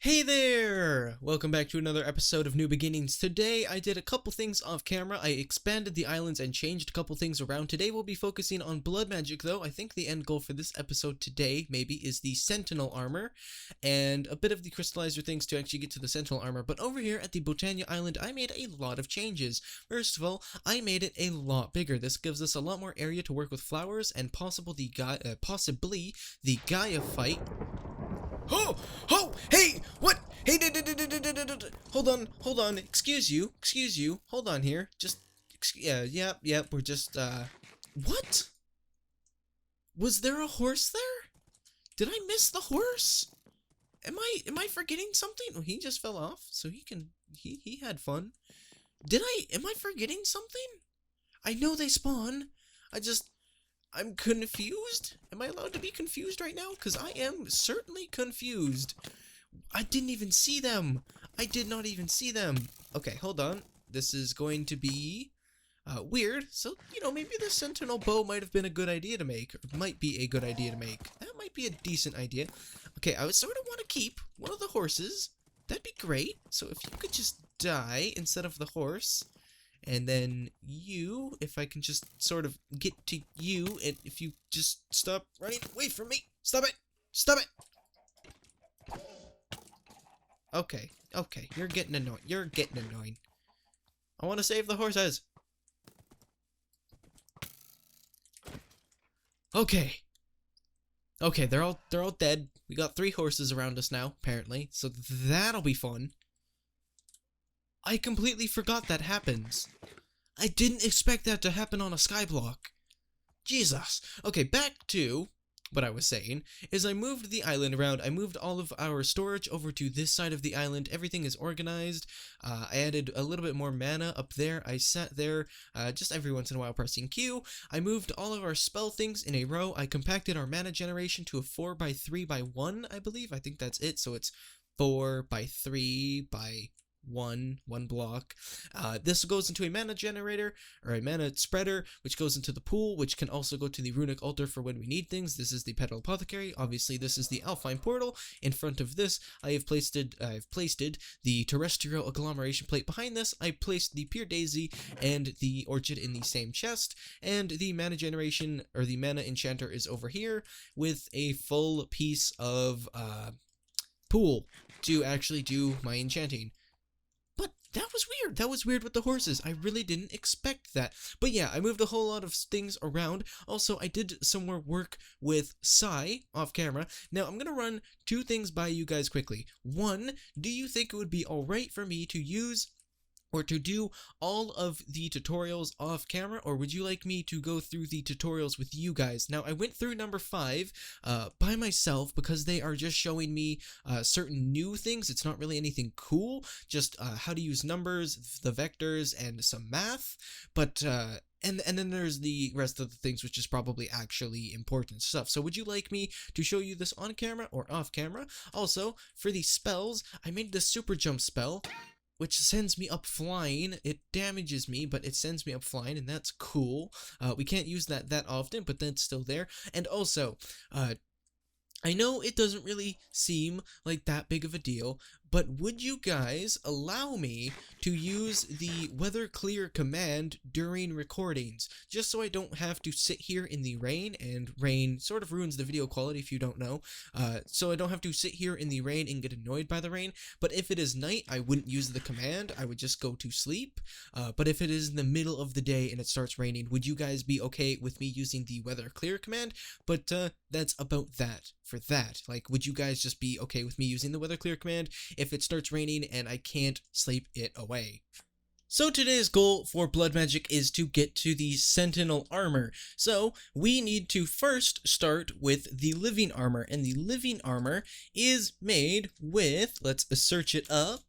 Hey there! Welcome back to another episode of New Beginnings. Today I did a couple things off camera. I expanded the islands and changed a couple things around. Today we'll be focusing on blood magic though. I think the end goal for this episode today maybe is the sentinel armor and a bit of the crystallizer things to actually get to the sentinel armor. But over here at the Botania island I made a lot of changes. First of all, I made it a lot bigger. This gives us a lot more area to work with flowers and possibly the Gaia fight. Oh, hey, what? Hey, hold on, excuse you, hold on here, yeah, we're just, what? Was there a horse there? Did I miss the horse? Am I forgetting something? Oh, he just fell off, so he had fun. Am I forgetting something? I know they spawn, I'm confused? Am I allowed to be confused right now? Because I am certainly confused. I didn't even see them. I did not even see them. Okay, hold on. This is going to be weird. So, maybe the sentinel bow might have been a good idea to make. Or might be a good idea to make. That might be a decent idea. Okay, I would sort of want to keep one of the horses. That'd be great. So if you could just die instead of the horse. And then you, if I can just sort of get to you, and if you just stop running away from me. Stop it! Stop it! Okay, you're getting annoying. I want to save the horses. Okay, they're all dead. We got 3 horses around us now, apparently, so that'll be fun. I completely forgot that happens. I didn't expect that to happen on a Skyblock. Jesus. Okay, back to what I was saying, is I moved the island around. I moved all of our storage over to this side of the island. Everything is organized. I added a little bit more mana up there. I sat there just every once in a while pressing Q. I moved all of our spell things in a row. I compacted our mana generation to a 4x3x1, I believe. I think that's it. So it's 4x3x1 block. This goes into a mana generator, or a mana spreader, which goes into the pool, which can also go to the runic altar for when we need things. This is the petal apothecary. Obviously, this is the Alpine portal. In front of this, I've placed the terrestrial agglomeration plate. Behind this, I placed the pure daisy and the orchid in the same chest, and the mana generation, or the mana enchanter, is over here with a full piece of pool to actually do my enchanting. That was weird. That was weird with the horses. I really didn't expect that. But yeah, I moved a whole lot of things around. Also, I did some more work with Sai off camera. Now, I'm going to run 2 things by you guys quickly. One, do you think it would be alright for me to use or to do all of the tutorials off camera, or would you like me to go through the tutorials with you guys? Now, I went through number 5 by myself because they are just showing me certain new things. It's not really anything cool, just how to use numbers, the vectors, and some math, but and then there's the rest of the things, which is probably actually important stuff. So would you like me to show you this on camera or off camera? Also, for the spells, I made the super jump spell, which sends me up flying. It damages me, but it sends me up flying, and that's cool. We can't use that often, but that's still there. And also, I know it doesn't really seem like that big of a deal, but would you guys allow me to use the weather clear command during recordings, just so I don't have to sit here in the rain, and rain sort of ruins the video quality if you don't know, so I don't have to sit here in the rain and get annoyed by the rain. But if it is night, I wouldn't use the command, I would just go to sleep. But if it is in the middle of the day and it starts raining, would you guys be okay with me using the weather clear command? But that's about that for that. Like, would you guys just be okay with me using the weather clear command if it starts raining and I can't sleep it away? So today's goal for blood magic is to get to the sentinel armor. So we need to first start with the living armor, and the living armor is made with, let's search it up,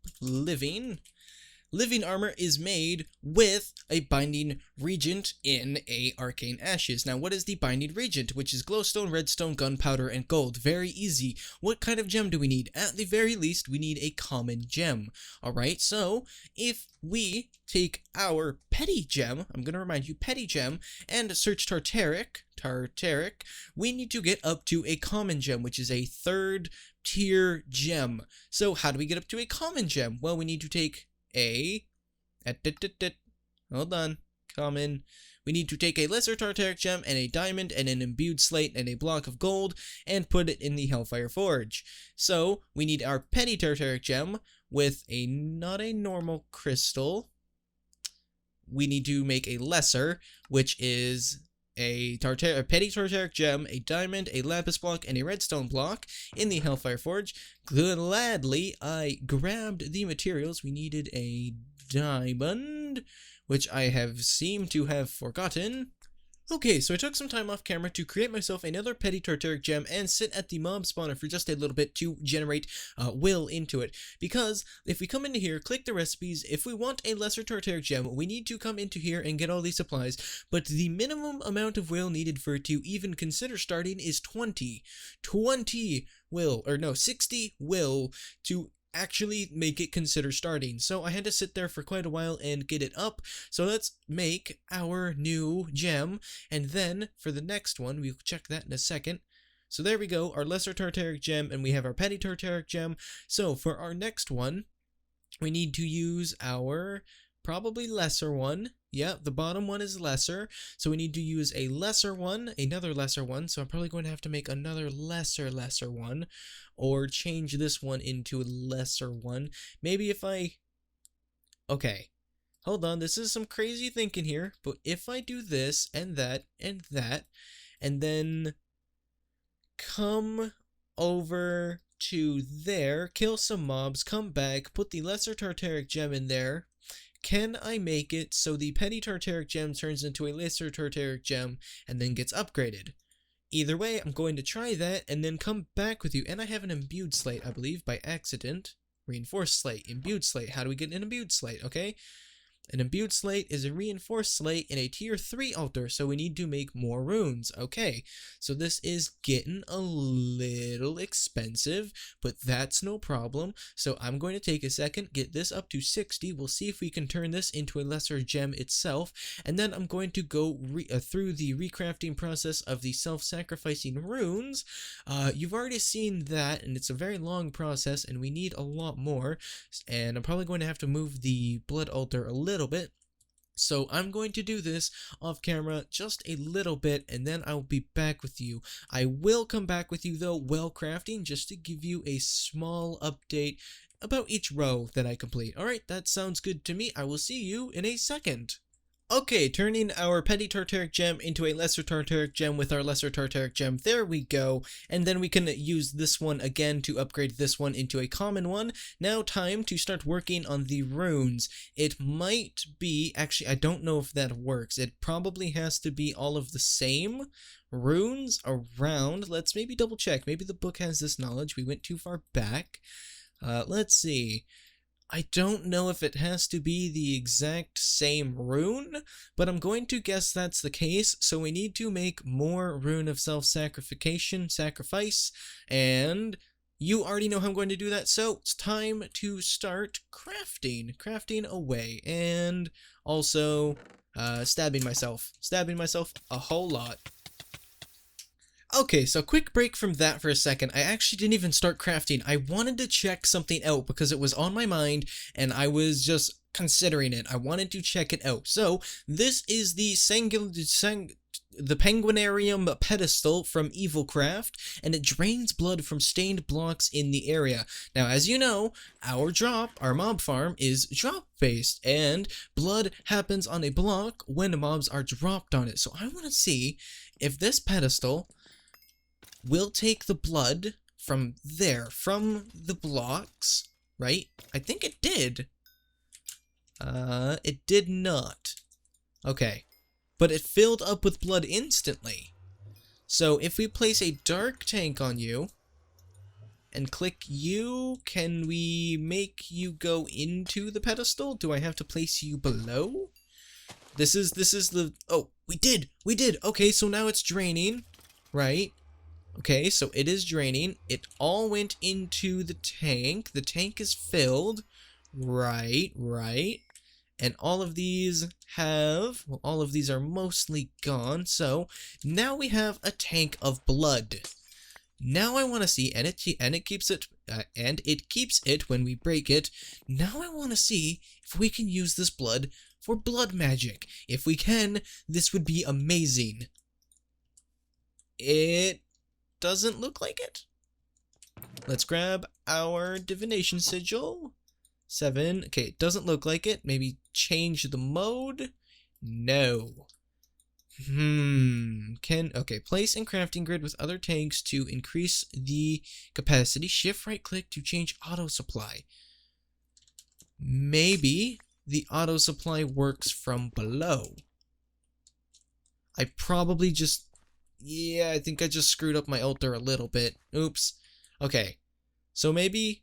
Living armor is made with a binding regent in a arcane ashes. Now, what is the binding regent? Which is glowstone, redstone, gunpowder, and gold. Very easy. What kind of gem do we need? At the very least, we need a common gem. Alright, so if we take our petty gem, I'm going to remind you, petty gem, and search Tartaric, we need to get up to a common gem, which is a third tier gem. So how do we get up to a common gem? Well, we need to take hold on, common. We need to take a lesser tartaric gem and a diamond and an imbued slate and a block of gold and put it in the Hellfire Forge. So we need our petty tartaric gem with not a normal crystal. We need to make a lesser, which is a petty tartaric gem, a diamond, a lapis block, and a redstone block in the Hellfire Forge. Gladly, I grabbed the materials. We needed a diamond, which I have seemed to have forgotten. Okay, so I took some time off camera to create myself another petty tartaric gem and sit at the mob spawner for just a little bit to generate will into it. Because if we come into here, click the recipes, if we want a lesser tartaric gem, we need to come into here and get all these supplies, but the minimum amount of will needed for it to even consider starting is 20 will, or no, 60 will to actually make it consider starting. So I had to sit there for quite a while and get it up. So let's make our new gem, and then for the next one, we'll check that in a second. So there we go, our lesser tartaric gem, and we have our petty tartaric gem. So for our next one, we need to use our probably lesser one. Yeah, the bottom one is lesser, so we need to use a lesser one, another lesser one, so I'm probably going to have to make another lesser one, or change this one into a lesser one. Maybe if okay, hold on, this is some crazy thinking here, but if I do this, and that, and then come over to there, kill some mobs, come back, put the lesser tartaric gem in there, can I make it so the petty tartaric gem turns into a lesser tartaric gem and then gets upgraded? Either way, I'm going to try that and then come back with you. And I have an imbued slate, I believe, by accident. Reinforced slate, imbued slate. How do we get an imbued slate? Okay. An imbued slate is a reinforced slate in a tier 3 altar, so we need to make more runes. Okay, so this is getting a little expensive, but that's no problem. So I'm going to take a second, get this up to 60. We'll see if we can turn this into a lesser gem itself, and then I'm going to go through the recrafting process of the self-sacrificing runes. You've already seen that, and it's a very long process, and we need a lot more, and I'm probably going to have to move the blood altar a little bit. So I'm going to do this off camera just a little bit, and then I'll be back with you. I will come back with you though while crafting, just to give you a small update about each row that I complete. Alright, that sounds good to me. I will see you in a second. Okay, turning our petty tartaric gem into a lesser tartaric gem with our lesser tartaric gem. There we go. And then we can use this one again to upgrade this one into a common one. Now time to start working on the runes. It might be, actually I don't know if that works. It probably has to be all of the same runes around. Let's maybe double check. Maybe the book has this knowledge. We went too far back. Let's see. I don't know if it has to be the exact same rune, but I'm going to guess that's the case, so we need to make more rune of sacrifice, and you already know how I'm going to do that, so it's time to start crafting away, and also stabbing myself a whole lot. Okay, so quick break from that for a second. I actually didn't even start crafting. I wanted to check something out because it was on my mind and I was just considering it. I wanted to check it out. So this is the Penguinarium pedestal from Evilcraft, and it drains blood from stained blocks in the area. Now, as you know, our mob farm is drop based, and blood happens on a block when mobs are dropped on it. So I want to see if this pedestal will take the blood from there, from the blocks, right? I think it did. It did not. Okay. But it filled up with blood instantly. So if we place a dark tank on you and click you, can we make you go into the pedestal? Do I have to place you below? This is the, oh, we did. Okay, so now it's draining, right? Okay, so it is draining. It all went into the tank. The tank is filled. Right. And all of these all of these are mostly gone. So now we have a tank of blood. Now I want to see, and it keeps it when we break it. Now I want to see if we can use this blood for blood magic. If we can, this would be amazing. It doesn't look like it. Let's grab our divination sigil. 7. Okay, it doesn't look like it. Maybe change the mode. No. Okay, place in crafting grid with other tanks to increase the capacity. Shift right click to change auto supply. Maybe the auto supply works from below. I probably just, yeah, I think I just screwed up my altar a little bit. Oops. Okay, so maybe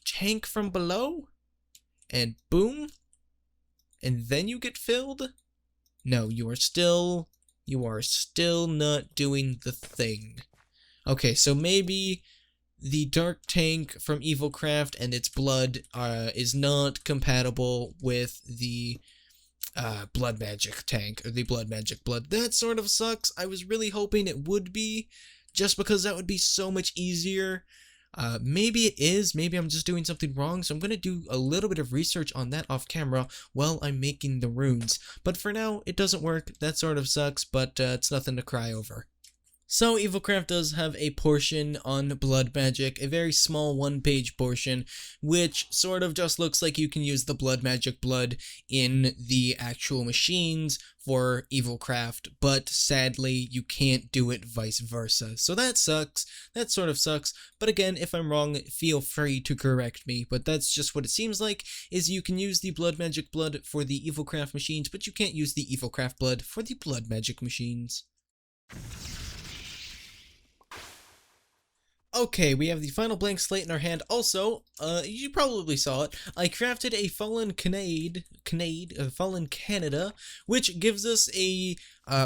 tank from below and boom, and then you get filled. No, you are still not doing the thing. Okay, so maybe the dark tank from Evilcraft and its blood is not compatible with the blood magic tank, or the blood magic blood. That sort of sucks. I was really hoping it would be, just because that would be so much easier. Maybe it is, maybe I'm just doing something wrong, so I'm going to do a little bit of research on that off camera while I'm making the runes. But for now, it doesn't work. That sort of sucks, but it's nothing to cry over. So Evilcraft does have a portion on blood magic, a very small one-page portion, which sort of just looks like you can use the blood magic blood in the actual machines for Evilcraft, but sadly you can't do it vice versa. So that sucks, that sort of sucks, but again, if I'm wrong, feel free to correct me, but that's just what it seems like, is you can use the blood magic blood for the Evilcraft machines, but you can't use the Evilcraft blood for the blood magic machines. Okay, we have the final blank slate in our hand. Also, you probably saw it. I crafted a fallen fallen Canada, which gives us a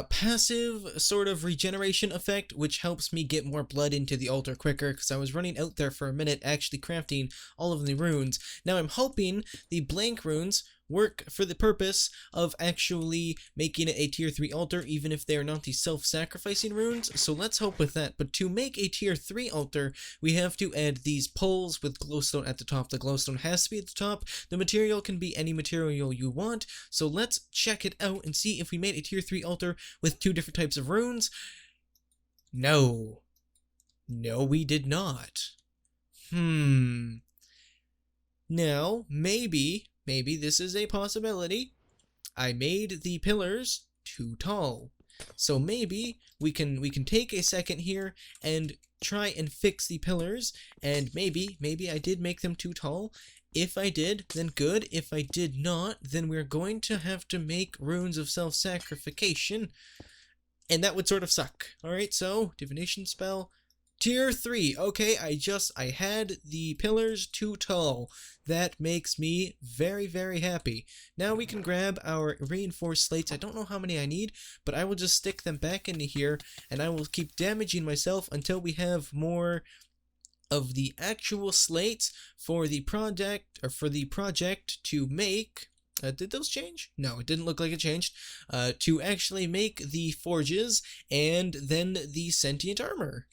passive sort of regeneration effect, which helps me get more blood into the altar quicker, because I was running out there for a minute actually crafting all of the runes. Now I'm hoping the blank runes work for the purpose of actually making it a tier 3 altar, even if they are not the self-sacrificing runes, so let's hope with that. But to make a tier 3 altar, we have to add these poles with glowstone at the top. The glowstone has to be at the top. The material can be any material you want, so let's check it out and see if we made a tier 3 altar with 2 different types of runes. No, we did not. Now, maybe this is a possibility. I made the pillars too tall. So maybe we can take a second here and try and fix the pillars, and maybe I did make them too tall. If I did, then good. If I did not, then we're going to have to make runes of self-sacrification, and that would sort of suck. Alright, so divination spell tier 3. Okay, I had the pillars too tall. That makes me very, very happy. Now we can grab our reinforced slates. I don't know how many I need, but I will just stick them back into here, and I will keep damaging myself until we have more of the actual slates for the project, to make. Did those change? No, it didn't look like it changed. To actually make the forges and then the sentient armor.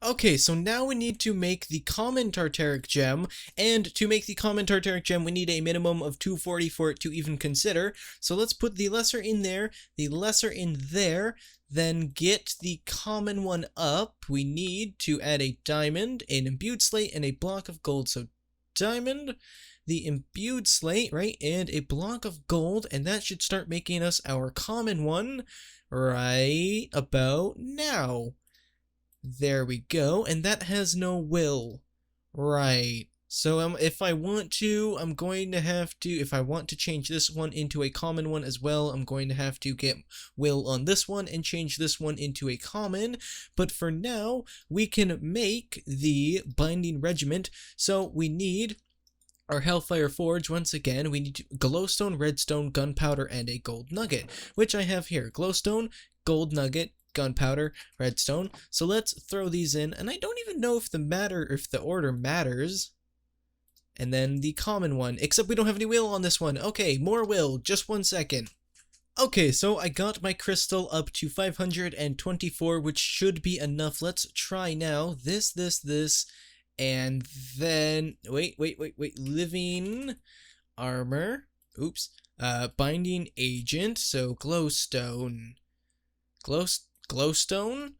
Okay, so now we need to make the common Tartaric gem, and to make the common Tartaric gem we need a minimum of 240 for it to even consider. So let's put the lesser in there, the lesser in there, then get the common one up. We need to add a diamond, an imbued slate, and a block of gold. So diamond, the imbued slate, right, and a block of gold, and that should start making us our common one right about now. There we go, and that has no will. Right. So if I want to, I'm going to have to, if I want to change this one into a common one as well, I'm going to have to get will on this one and change this one into a common. But for now, we can make the binding regiment. So we need our Hellfire Forge. Once again, we need glowstone, redstone, gunpowder, and a gold nugget, which I have here. Glowstone, gold nugget, gunpowder, redstone. So let's throw these in, and I don't even know if the order matters. And then the common one, except we don't have any will on this one. Okay, more will, just 1 second. Okay, so I got my crystal up to 524, which should be enough. Let's try now. This, and then... Wait. Living armor. Oops. Binding agent, so glowstone. Glowstone?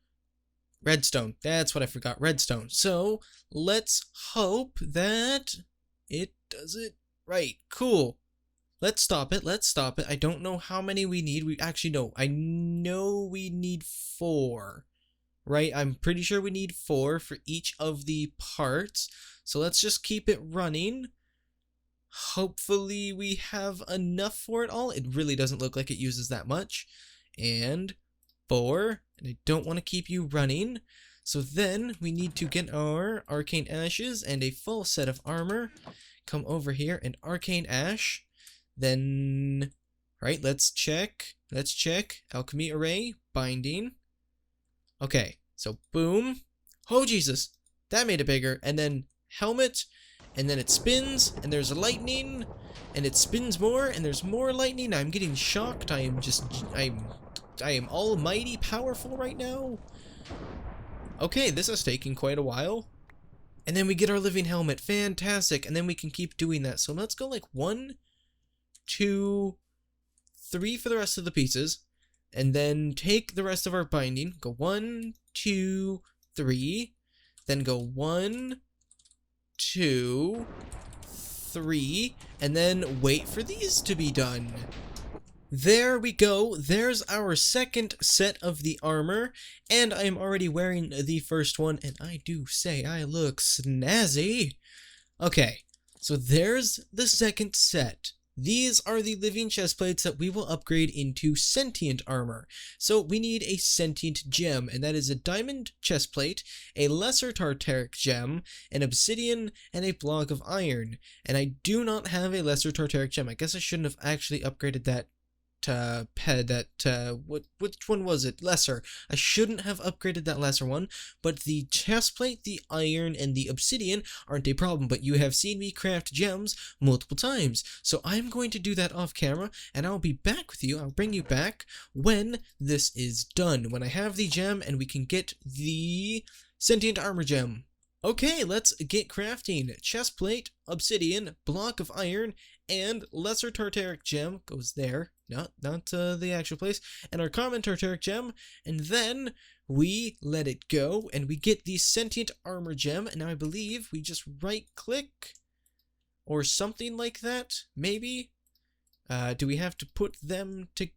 Redstone. That's what I forgot. Redstone. So, let's hope that it does it right. Cool. Let's stop it. I don't know how many we need. I know we need 4. Right? I'm pretty sure we need 4 for each of the parts. So let's just keep it running. Hopefully we have enough for it all. It really doesn't look like it uses that much. And 4. And I don't want to keep you running. So then we need to get our arcane ashes and a full set of armor. Come over here and arcane ash. Then, right, let's check. Alchemy array, binding. Okay, so boom. Oh, Jesus. That made it bigger. And then helmet. And then it spins. And there's lightning. And it spins more. And there's more lightning. I'm getting shocked. I am almighty powerful right now. Okay, this is taking quite a while. And then we get our living helmet. Fantastic. And then we can keep doing that. So let's go like 1, 2, 3 for the rest of the pieces, and then take the rest of our binding. Go 1, 2, 3, then go 1, 2, 3, and then wait for these to be done. There we go. There's our second set of the armor, and I am already wearing the first one, and I do say I look snazzy. Okay, so there's the second set. These are the living chest plates that we will upgrade into sentient armor. So we need a sentient gem, and that is a diamond chest plate, a lesser tartaric gem, an obsidian, and a block of iron. And I do not have a lesser tartaric gem. I guess I shouldn't have actually upgraded that which one was it? Lesser. I shouldn't have upgraded that lesser one, but the chest plate, the iron, and the obsidian aren't a problem, but you have seen me craft gems multiple times, so I'm going to do that off camera, and I'll be back with you. I'll bring you back when this is done, when I have the gem and we can get the sentient armor gem. Okay, let's get crafting. Chest plate, obsidian, block of iron, and lesser tartaric gem goes there, not the actual place, and our common tartaric gem, and then we let it go, and we get the sentient armor gem, and now I believe we just right-click, or something like that, maybe? Do we have to put them together?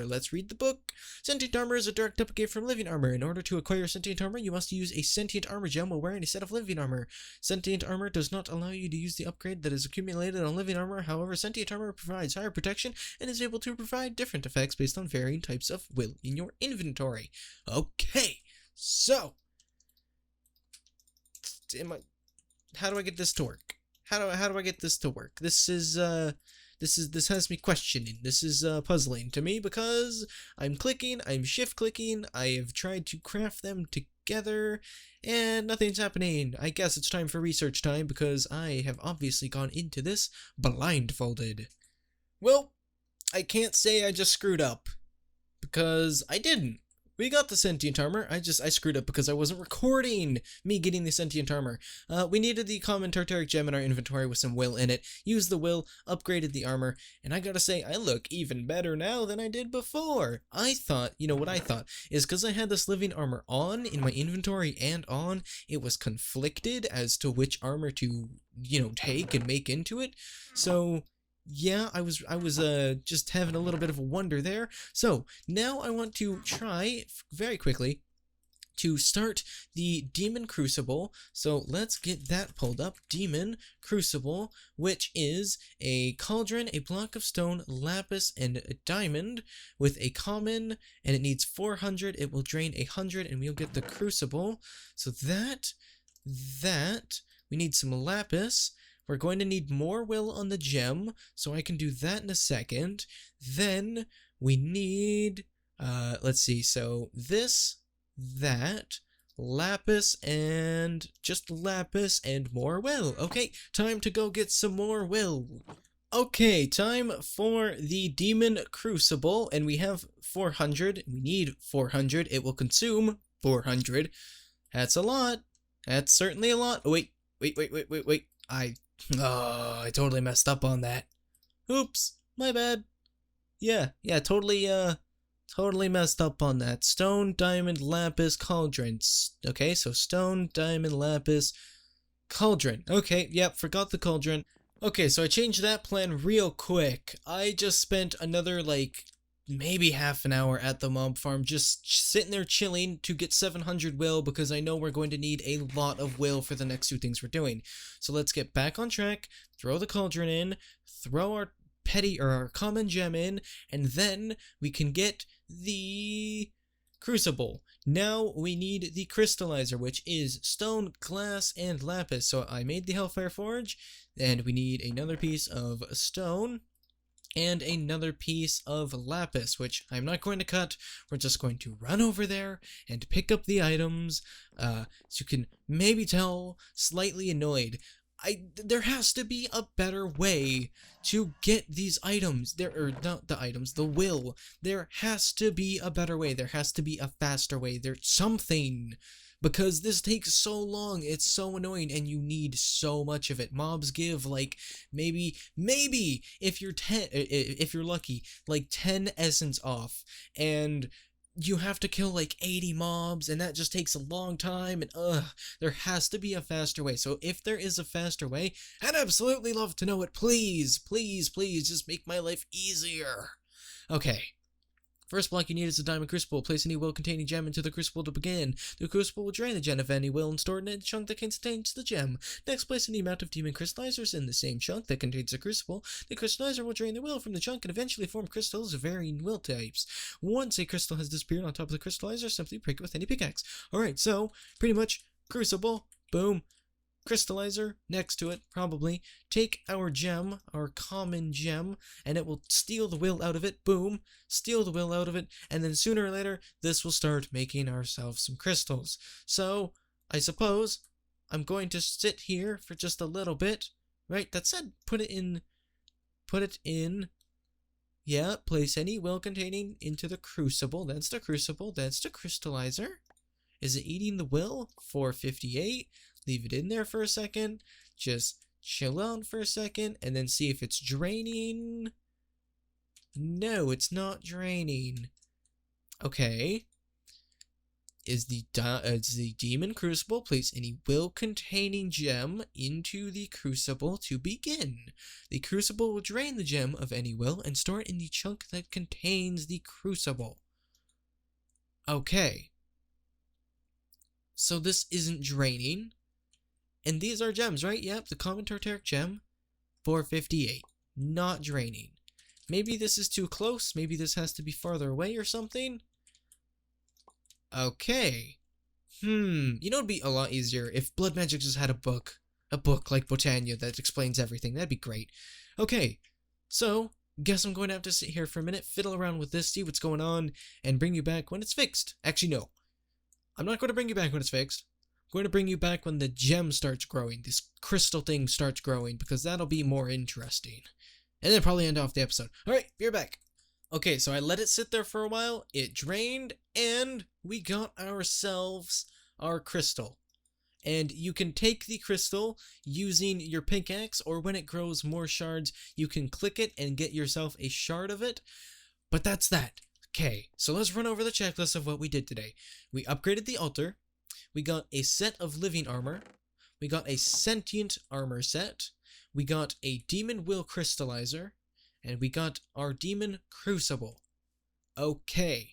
Let's read the book. Sentient armor is a direct duplicate from living armor. In order to acquire sentient armor, you must use a sentient armor gem while wearing a set of living armor. Sentient armor does not allow you to use the upgrade that is accumulated on living armor. However, sentient armor provides higher protection and is able to provide different effects based on varying types of will in your inventory. Okay, so how do I get this to work? How do I get this to work? This has me questioning. This is puzzling to me because I'm shift clicking, I have tried to craft them together, and nothing's happening. I guess it's time for research time because I have obviously gone into this blindfolded. Well, I can't say I just screwed up, because I didn't. We got the sentient armor. I screwed up because I wasn't recording me getting the sentient armor. We needed the common tartaric gem in our inventory with some will in it. Used the will, upgraded the armor, and I gotta say, I look even better now than I did before. I thought, what I thought is because I had this living armor on in my inventory and on, it was conflicted as to which armor to, take and make into it. So yeah, I was just having a little bit of a wonder there. So now I want to try very quickly to start the Demon Crucible. So let's get that pulled up. Demon Crucible, which is a cauldron, a block of stone, lapis, and a diamond with a common, and it needs 400. It will drain 100, and we'll get the Crucible. So that we need some lapis. We're going to need more will on the gem, so I can do that in a second. Then we need, let's see, so this, that, lapis, and just lapis and more will. Okay, time to go get some more will. Okay, time for the Demon Crucible, and we have 400. We need 400. It will consume 400. That's a lot. That's certainly a lot. Oh, wait. I totally messed up on that. Oops, my bad. Yeah, totally messed up on that. Stone, diamond, lapis, cauldron. Okay, so stone, diamond, lapis, cauldron. Okay, yep, forgot the cauldron. Okay, so I changed that plan real quick. I just spent another, like, maybe half an hour at the mob farm just sitting there chilling to get 700 will because I know we're going to need a lot of will for the next two things we're doing. So let's get back on track, throw the cauldron in, throw our petty or our common gem in, and then we can get the crucible. Now we need the crystallizer, which is stone, glass, and lapis. So I made the Hellfire Forge, and we need another piece of stone and another piece of lapis, which I'm not going to cut. We're just going to run over there and pick up the items. So you can maybe tell, slightly annoyed. There has to be a better way to get these items. The will. There has to be a better way. There has to be a faster way. There's something. Because this takes so long, it's so annoying, and you need so much of it. Mobs give, like, maybe, if you're lucky, like 10 essence off, and you have to kill like 80 mobs, and that just takes a long time, and there has to be a faster way. So if there is a faster way, I'd absolutely love to know it. Please, just make my life easier. Okay. First block you need is a diamond crucible. Place any will-containing gem into the crucible to begin. The crucible will drain the gem of any will and store it in a chunk that contains the gem. Next, place any amount of demon crystallizers in the same chunk that contains the crucible. The crystallizer will drain the will from the chunk and eventually form crystals of varying will types. Once a crystal has disappeared on top of the crystallizer, simply break it with any pickaxe. Alright, so, pretty much, crucible, boom, crystallizer next to it, probably. Take our gem, our common gem, and it will steal the will out of it. Boom. Steal the will out of it, and then sooner or later, this will start making ourselves some crystals. So, I suppose I'm going to sit here for just a little bit. Right, that said, put it in. Yeah, place any will containing into the crucible. That's the crucible. That's the crystallizer. Is it eating the will? 458. Leave it in there for a second, just chill out for a second, and then see if it's draining. No, it's not draining. Okay. Is the demon crucible? Place any will-containing gem into the crucible to begin. The crucible will drain the gem of any will and store it in the chunk that contains the crucible. Okay. So this isn't draining. And these are gems, right? Yep, the common tartaric gem, 458. Not draining. Maybe this is too close. Maybe this has to be farther away or something. Okay. You know, it'd be a lot easier if Blood Magic just had a book. A book like Botania that explains everything. That'd be great. Okay, so, guess I'm going to have to sit here for a minute, fiddle around with this, see what's going on, and bring you back when it's fixed. Actually, no. I'm not going to bring you back when it's fixed. I'm going to bring you back when the gem starts growing, this crystal thing starts growing, because that'll be more interesting. And then probably end off the episode. Alright, be right back. Okay, so I let it sit there for a while, it drained, and we got ourselves our crystal. And you can take the crystal using your pickaxe, or when it grows more shards, you can click it and get yourself a shard of it. But that's that. Okay, so let's run over the checklist of what we did today. We upgraded the altar. We got a set of living armor. We got a sentient armor set. We got a demon will crystallizer. And we got our demon crucible. Okay.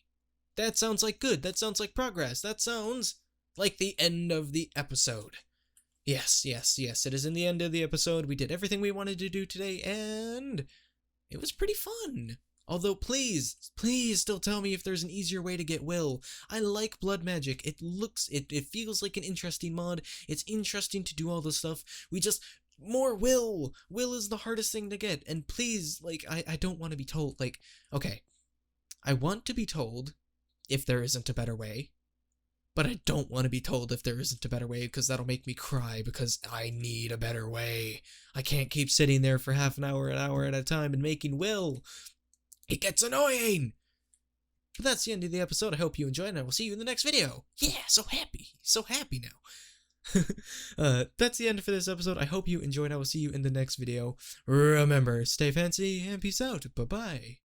That sounds like good. That sounds like progress. That sounds like the end of the episode. Yes. It is in the end of the episode. We did everything we wanted to do today, and it was pretty fun. Although, please still tell me if there's an easier way to get will. I like blood magic. It feels like an interesting mod. It's interesting to do all this stuff. More will. Will is the hardest thing to get. And please, like, I don't want to be told, like, okay. I want to be told if there isn't a better way. but I don't want to be told if there isn't a better way, because that'll make me cry, because I need a better way. I can't keep sitting there for half an hour at a time and making will. It gets annoying. But that's the end of the episode. I hope you enjoyed, and I will see you in the next video. Yeah, so happy now. That's the end for this episode. I hope you enjoyed. I will see you in the next video. Remember, stay fancy and peace out. Bye-bye.